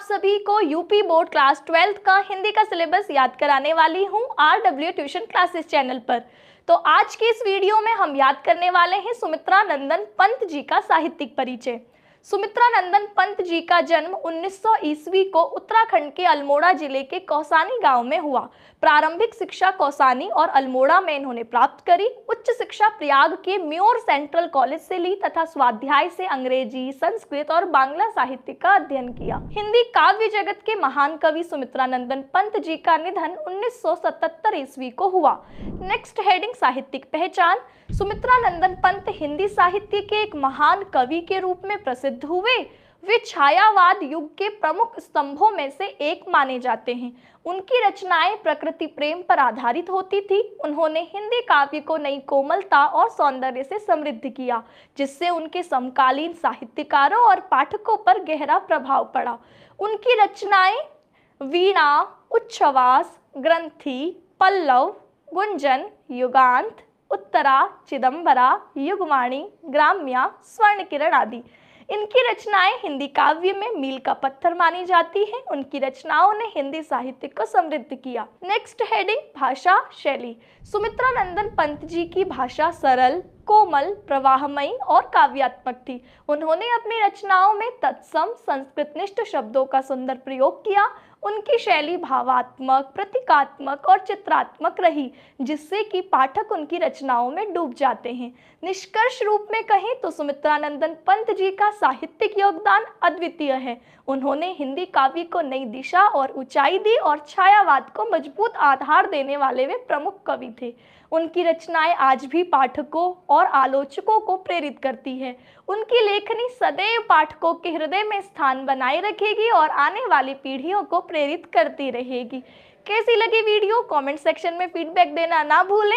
सभी को UP board class 12th का हिंदी का सिलेबस याद कराने वाली हूं RW ट्यूशन क्लासेस चैनल पर। तो आज की इस वीडियो में हम याद करने वाले हैं सुमित्रा नंदन पंत जी का साहित्यिक परिचय। सुमित्रा नंदन पंत जी का जन्म 1900 ईस्वी को उत्तराखंड के अल्मोड़ा जिले के कौसानी गांव में हुआ। प्रारंभिक शिक्षा कौसानी और अल्मोड़ा में इन्होंने प्राप्त करी। उच्च शिक्षा प्रयाग के म्योर सेंट्रल कॉलेज से ली तथा स्वाध्याय से अंग्रेजी, संस्कृत और बांग्ला साहित्य का अध्ययन किया। हिंदी काव्य जगत के महान कवि सुमित्रा नंदन पंत जी का निधन 1977 ईस्वी को हुआ। नेक्स्ट हेडिंग साहित्यिक पहचान। सुमित्रा नंदन पंत हिंदी साहित्य के एक महान कवि के रूप में प्रसिद्ध हुए। वे छायावाद युग के प्रमुख स्तंभों में से एक माने जाते हैं। उनकी रचनाएं प्रकृति प्रेम पर आधारित होती थी। उन्होंने हिंदी काव्य को नई कोमलता और सौंदर्य से समृद्ध किया, जिससे उनके समकालीन साहित्यकारों और पाठकों पर गहरा प्रभाव पड़ा। उनकी रचनाएं वीणा, उच्छ्वास, ग्रंथि, पल्लव, गुंजन, युगांत, उत्तरा, चिदंबरा, युगवाणी, ग्राम्या, स्वर्ण किरण आदि इनकी रचनाएं हिंदी काव्य में मील का पत्थर मानी जाती हैं। उनकी रचनाओं ने हिंदी साहित्य को समृद्ध किया। नेक्स्ट हेडिंग भाषा शैली। सुमित्रा नंदन पंत जी की भाषा सरल, कोमल, प्रवाहमयी और काव्यात्मक थी। उन्होंने अपनी रचनाओं में तत्सम संस्कृतनिष्ठ शब्दों का सुंदर प्रयोग किया। उनकी शैली भावात्मक, प्रतीकात्मक और चित्रात्मक रही, जिससे कि पाठक उनकी रचनाओं में डूब जाते हैं। निष्कर्ष रूप में कहें तो सुमित्रा नंदन पंत जी का साहित्यिक योगदान अद्वितीय है। उन्होंने हिंदी काव्य को नई दिशा और ऊंचाई दी और छायावाद को मजबूत आधार देने वाले वे प्रमुख कवि थे। उनकी रचनाएं आज भी पाठकों और आलोचकों को प्रेरित करती है। उनकी लेखनी सदैव पाठकों के हृदय में स्थान बनाए रखेगी और आने वाली पीढ़ियों को प्रेरित करती रहेगी। कैसी लगी वीडियो? कमेंट सेक्शन में फीडबैक देना ना भूलें।